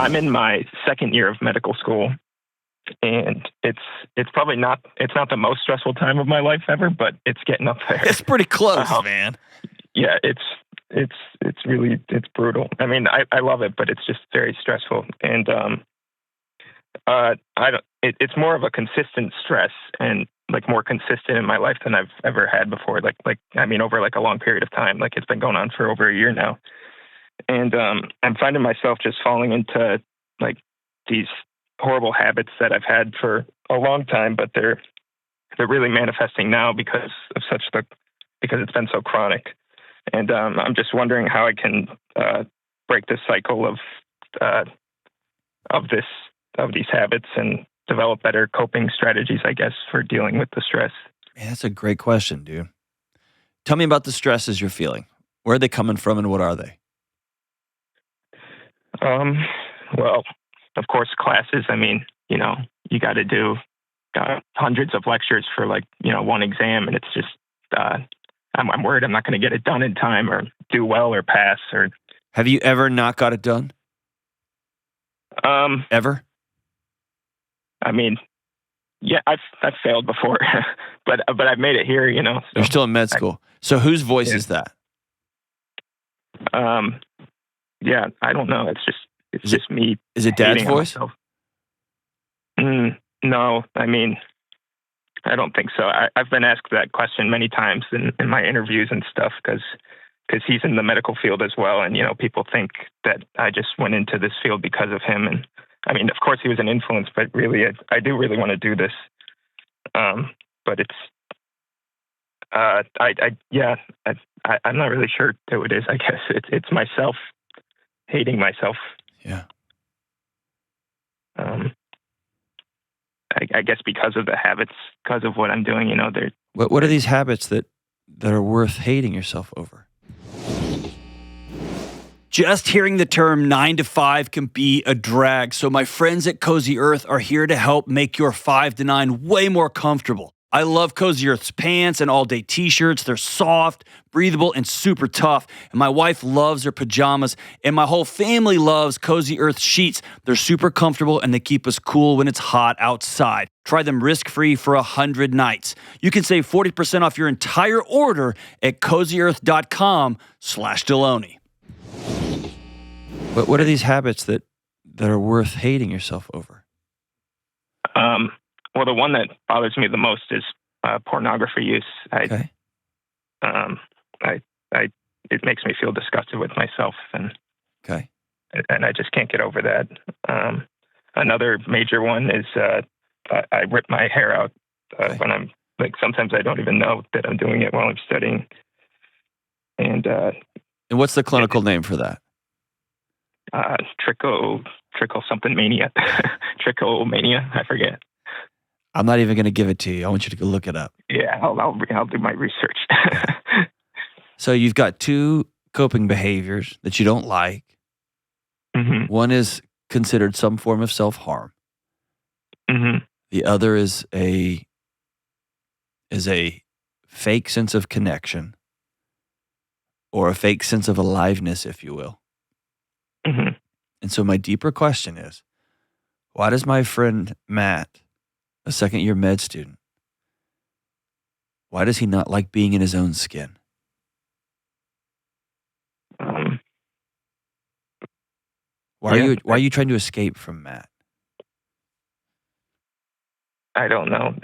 I'm in my second year of medical school, and it's probably not the most stressful time of my life ever, but it's getting up there. It's pretty close, man. Yeah, it's really brutal. I mean, I love it, but it's just very stressful, and it's more of a consistent stress and like more consistent in my life than I've ever had before. I mean, over like a long period of time. Like it's been going on for over a year now. And I'm finding myself just falling into like these horrible habits that I've had for a long time, but they're really manifesting now because it's been so chronic. And I'm just wondering how I can break this cycle of these habits and develop better coping strategies, I guess, for dealing with the stress. Man, that's a great question, dude. Tell me about the stresses you're feeling. Where are they coming from and what are they? Well, of course, classes. I mean, you got to do hundreds of lectures for one exam, and it's just I'm worried I'm not going to get it done in time or do well or pass. Or have you ever not got it done? Ever? I mean, yeah, I've failed before, but I've made it here. So you're still in med school. So whose voice is that? Yeah, I don't know. It's just me. Is it Dad's voice? No, I mean, I don't think so. I've been asked that question many times in my interviews and stuff because he's in the medical field as well, and people think that I just went into this field because of him. And I mean, of course, he was an influence, but really, I do really want to do this. But it's, I'm not really sure who it is. I guess it's myself hating myself. Yeah. I guess because of the habits, because of what I'm doing, they're. What are these habits that are worth hating yourself over? Just hearing the term 9 to 5 can be a drag, so my friends at Cozy Earth are here to help make your 5 to 9 way more comfortable. I love Cozy Earth's pants and all-day t-shirts. They're soft, breathable, and super tough. And my wife loves their pajamas, and my whole family loves Cozy Earth sheets. They're super comfortable, and they keep us cool when it's hot outside. Try them risk-free for 100 nights. You can save 40% off your entire order at CozyEarth.com/Delony. What are these habits that are worth hating yourself over? Well, the one that bothers me the most is pornography use. Okay. It makes me feel disgusted with myself, and I just can't get over that. Another major one is I rip my hair out when I'm sometimes I don't even know that I'm doing it while I'm studying. And what's the clinical name for that? Trickle something mania, trichomania. I forget. I'm not even going to give it to you. I want you to go look it up. Yeah, I'll do my research. So you've got two coping behaviors that you don't like. Mm-hmm. One is considered some form of self-harm. Mm-hmm. The other is a fake sense of connection or a fake sense of aliveness, if you will. Mm-hmm. And so my deeper question is, why does my friend Matt, a second-year med student, why does he not like being in his own skin? Why are you trying to escape from Matt? I don't know.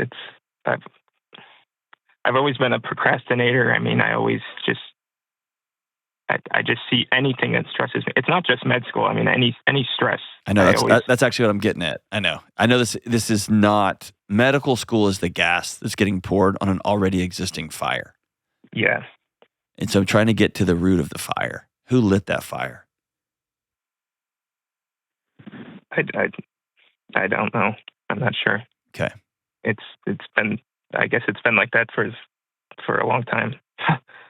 I've always been a procrastinator. I mean, I always just I just see anything that stresses me. It's not just med school. I mean, any stress. I know that's actually what I'm getting at. I know this is not medical school is the gas that's getting poured on an already existing fire. Yeah. And so I'm trying to get to the root of the fire. Who lit that fire? I don't know. I'm not sure. Okay. It's been like that for a long time.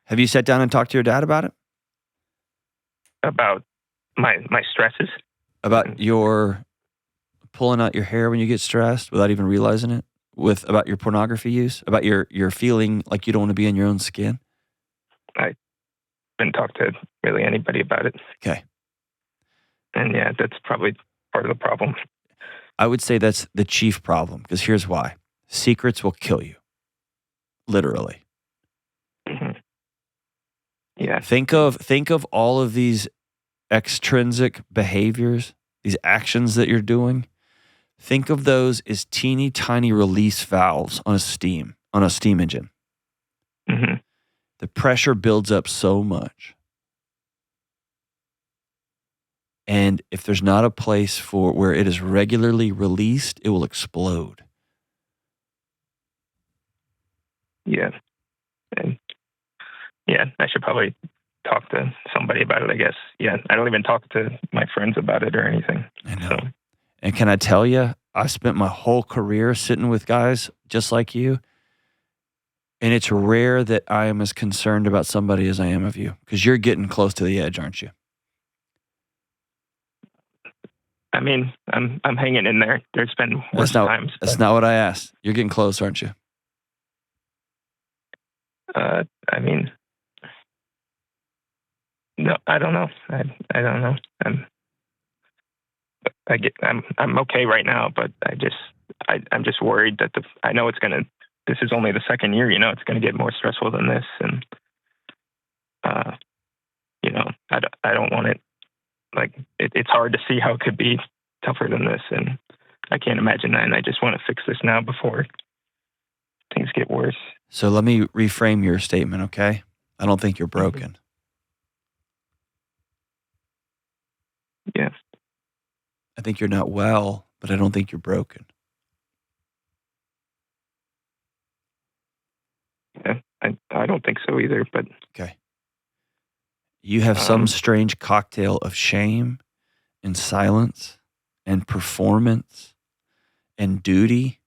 Have you sat down and talked to your dad about it? About my stresses? About your pulling out your hair when you get stressed without even realizing it? About your pornography use? About your feeling like you don't want to be in your own skin? I haven't talked to really anybody about it. Okay. And yeah, that's probably part of the problem. I would say that's the chief problem, because here's why. Secrets will kill you. Literally. Hmm. Yeah. Think of all of these extrinsic behaviors, these actions that you're doing. Think of those as teeny tiny release valves on a steam engine. Hmm. The pressure builds up so much. And if there's not a place for where it is regularly released, it will explode. Yeah. And yeah, I should probably talk to somebody about it, I guess. Yeah. I don't even talk to my friends about it or anything. I know. So, And can I tell you, I spent my whole career sitting with guys just like you. And it's rare that I am as concerned about somebody as I am of you, because you're getting close to the edge, aren't you? I mean, I'm hanging in there. There's been worse times. That's not what I asked. You're getting close, aren't you? I mean, no, I don't know. I don't know. I'm okay right now, but I'm just worried that I know this is only the second year, it's gonna get more stressful than this, and I don't want it. Like it's hard to see how it could be tougher than this, and I can't imagine that. And I just want to fix this now before things get worse. So let me reframe your statement, okay? I don't think you're broken. Yeah. I think you're not well, but I don't think you're broken. Yeah, I don't think so either, but okay. You have some strange cocktail of shame and silence and performance and duty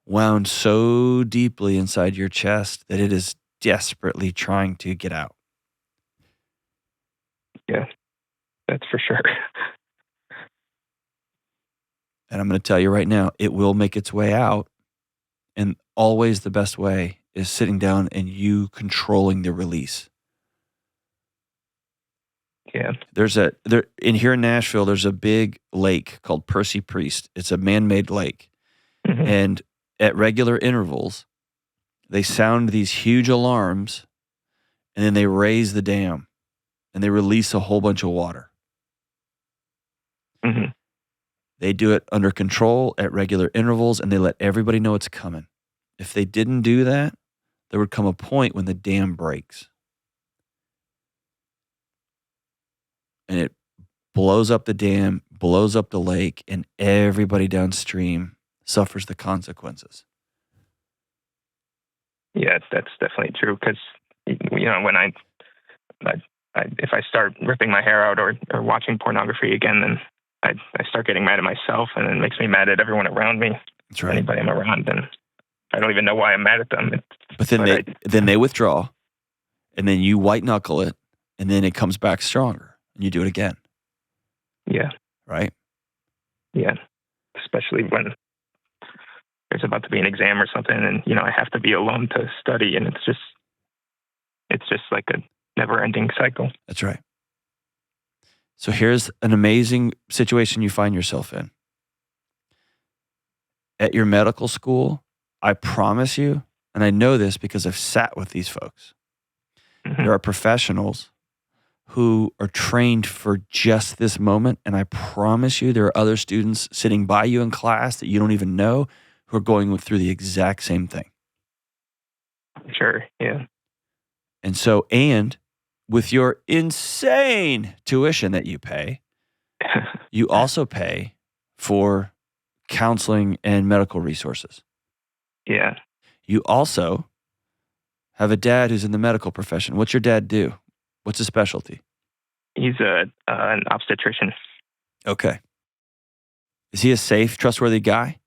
wound so deeply inside your chest that it is desperately trying to get out. Yeah, that's for sure. And I'm going to tell you right now, it will make its way out. And always the best way is sitting down and you controlling the release. Yeah. Here in Nashville, there's a big lake called Percy Priest. It's a man-made lake. Mm-hmm. And at regular intervals, they sound these huge alarms, and then they raise the dam, and they release a whole bunch of water. Mm-hmm. They do it under control at regular intervals, and they let everybody know it's coming. If they didn't do that, there would come a point when the dam breaks. And it blows up the dam, blows up the lake, and everybody downstream suffers the consequences. Yeah, that's definitely true. Because when if I start ripping my hair out or watching pornography again, then I start getting mad at myself, and it makes me mad at everyone around me. That's right. Anybody I'm around, and I don't even know why I'm mad at them. But then they withdraw, and then you white knuckle it, and then it comes back stronger, and you do it again. Yeah. Right? Yeah. Especially when there's about to be an exam or something, and I have to be alone to study, and it's just like a never-ending cycle. That's right. So here's an amazing situation you find yourself in. At your medical school, I promise you, and I know this because I've sat with these folks, Mm-hmm. there are professionals who are trained for just this moment, and I promise you there are other students sitting by you in class that you don't even know who are going through the exact same thing. Sure, yeah. And with your insane tuition that you pay, you also pay for counseling and medical resources. Yeah. You also have a dad who's in the medical profession. What's your dad do? What's his specialty? He's an obstetrician. Okay. Is he a safe, trustworthy guy?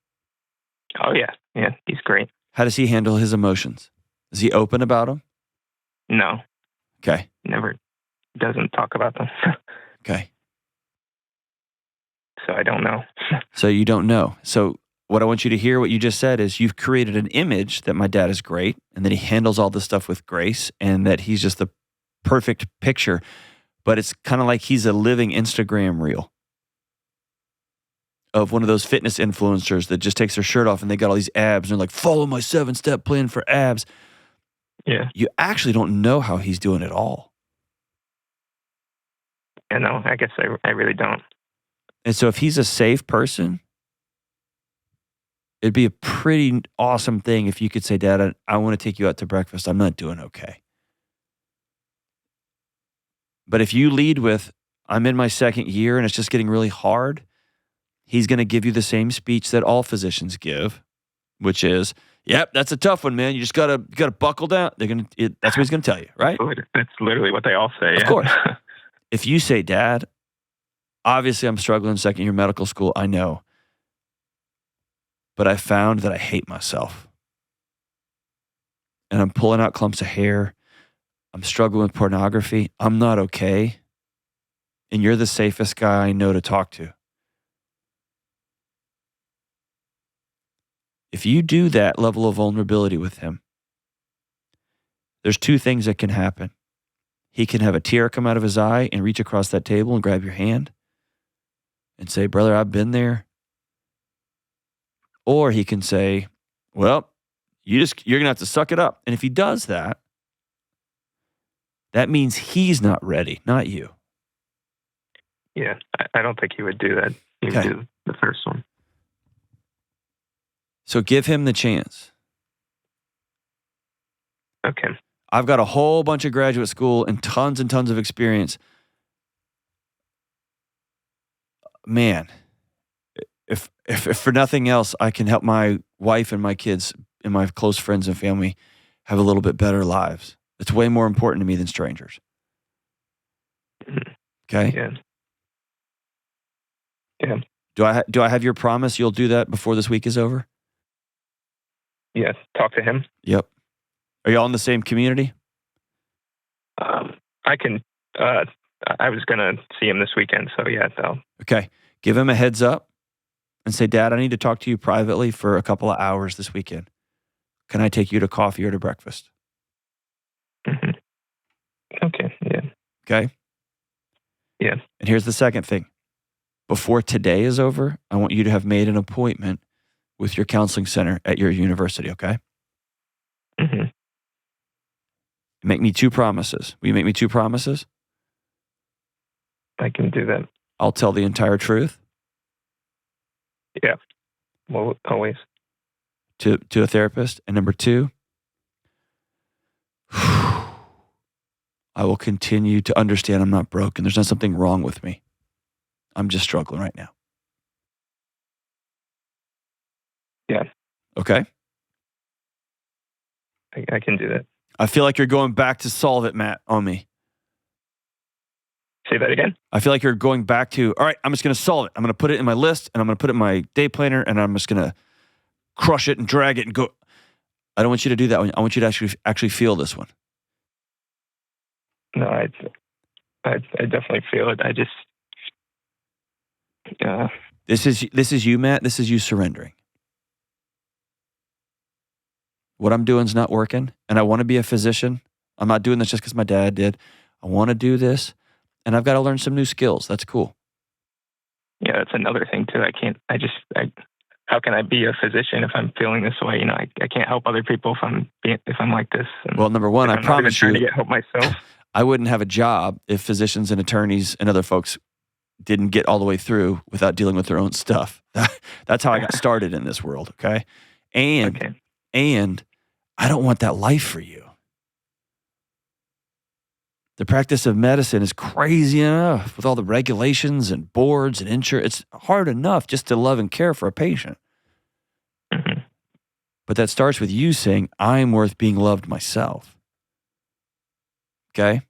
Oh, yeah. Yeah, he's great. How does he handle his emotions? Is he open about them? No. Okay. Never doesn't talk about them. Okay. So I don't know. So you don't know. So what I want you to hear, what you just said, is you've created an image that my dad is great and that he handles all this stuff with grace and that he's just the perfect picture. But it's kind of like he's a living Instagram reel. of one of those fitness influencers that just takes their shirt off and they got all these abs and they're like, follow my 7-step plan for abs. Yeah. You actually don't know how he's doing it all. Yeah, no, I guess I really don't. And so if he's a safe person, it'd be a pretty awesome thing if you could say, Dad, I want to take you out to breakfast. I'm not doing okay. But if you lead with, I'm in my second year and it's just getting really hard, he's going to give you the same speech that all physicians give, which is, yep, that's a tough one, man. You just gotta buckle down. That's what he's gonna tell you, right? That's literally what they all say. Of course. If you say, Dad, obviously I'm struggling in second year medical school, I know. But I found that I hate myself. And I'm pulling out clumps of hair. I'm struggling with pornography. I'm not okay. And you're the safest guy I know to talk to. If you do that level of vulnerability with him, there's two things that can happen. He can have a tear come out of his eye and reach across that table and grab your hand and say, brother, I've been there. Or he can say, well, you're going to have to suck it up. And if he does that, that means he's not ready, not you. Yeah, I don't think he would do that. He would do the first one. So give him the chance. Okay. I've got a whole bunch of graduate school and tons of experience. Man, if for nothing else, I can help my wife and my kids and my close friends and family have a little bit better lives. It's way more important to me than strangers. Okay? Yeah. Yeah. Do I have your promise you'll do that before this week is over? Yeah. Talk to him. Yep. Are y'all in the same community? I can. I was gonna see him this weekend, so yeah. Okay. Give him a heads up and say, Dad, I need to talk to you privately for a couple of hours this weekend. Can I take you to coffee or to breakfast? Mm-hmm. Okay. Yeah. Okay. Yeah. And here's the second thing. Before today is over, I want you to have made an appointment with your counseling center at your university, okay? Mm-hmm. Make me 2 promises. Will you make me 2 promises? I can do that. I'll tell the entire truth. Yeah. Well, always. To a therapist. And number 2, I will continue to understand I'm not broken. There's not something wrong with me. I'm just struggling right now. Yeah. Okay? I can do that. I feel like you're going back to solve it, Matt, on me. Say that again? I feel like you're going back to, all right, I'm just going to solve it. I'm going to put it in my list, and I'm going to put it in my day planner, and I'm just going to crush it and drag it and go. I don't want you to do that one. I want you to actually feel this one. No, I definitely feel it. I just... This is you, Matt. This is you surrendering. What I'm doing is not working, and I want to be a physician. I'm not doing this just because my dad did. I want to do this, and I've got to learn some new skills. That's cool. Yeah, that's another thing too. How can I be a physician if I'm feeling this way? You know, I can't help other people if I'm like this. And well, number one, I promise you, trying to get help myself. I wouldn't have a job if physicians and attorneys and other folks didn't get all the way through without dealing with their own stuff. That's how I got started in this world. Okay. And I don't want that life for you. The practice of medicine is crazy enough with all the regulations and boards and insurance. It's hard enough just to love and care for a patient. Mm-hmm. But that starts with you saying, I'm worth being loved myself. Okay?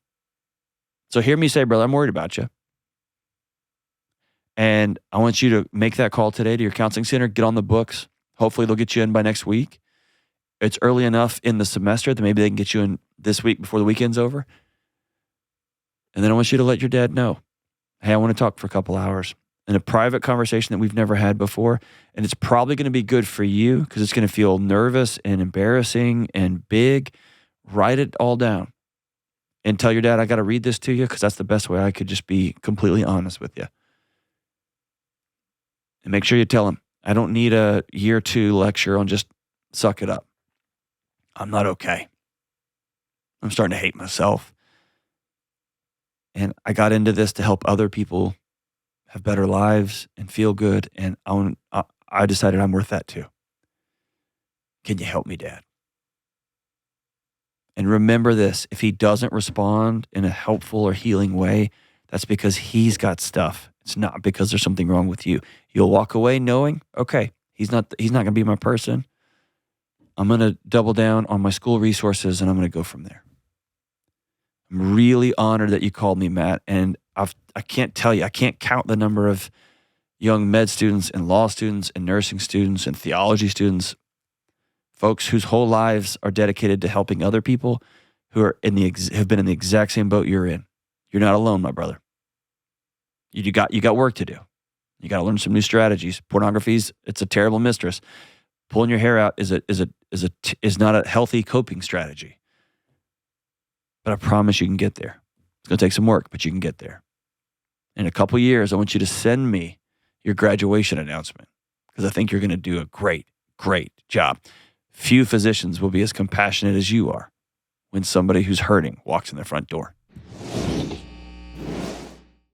So hear me say, brother, I'm worried about you. And I want you to make that call today to your counseling center, get on the books. Hopefully they'll get you in by next week. It's early enough in the semester that maybe they can get you in this week before the weekend's over. And then I want you to let your dad know, hey, I want to talk for a couple hours in a private conversation that we've never had before. And it's probably going to be good for you because it's going to feel nervous and embarrassing and big. Write it all down and tell your dad, I got to read this to you because that's the best way I could just be completely honest with you. And make sure you tell him, I don't need a year 2 lecture on just suck it up. I'm not okay. I'm starting to hate myself. And I got into this to help other people have better lives and feel good. And I decided I'm worth that too. Can you help me, Dad? And remember this, if he doesn't respond in a helpful or healing way, that's because he's got stuff. It's not because there's something wrong with you. You'll walk away knowing, okay, he's not going to be my person. I'm going to double down on my school resources and I'm going to go from there. I'm really honored that you called me, Matt. And I can't tell you, I can't count the number of young med students and law students and nursing students and theology students, folks whose whole lives are dedicated to helping other people who are have been in the exact same boat you're in. You're not alone, my brother. You got work to do. You got to learn some new strategies. It's a terrible mistress. Pulling your hair out is not a healthy coping strategy. But I promise you can get there. It's going to take some work, but you can get there. In a couple years, I want you to send me your graduation announcement because I think you're going to do a great, great job. Few physicians will be as compassionate as you are when somebody who's hurting walks in their front door.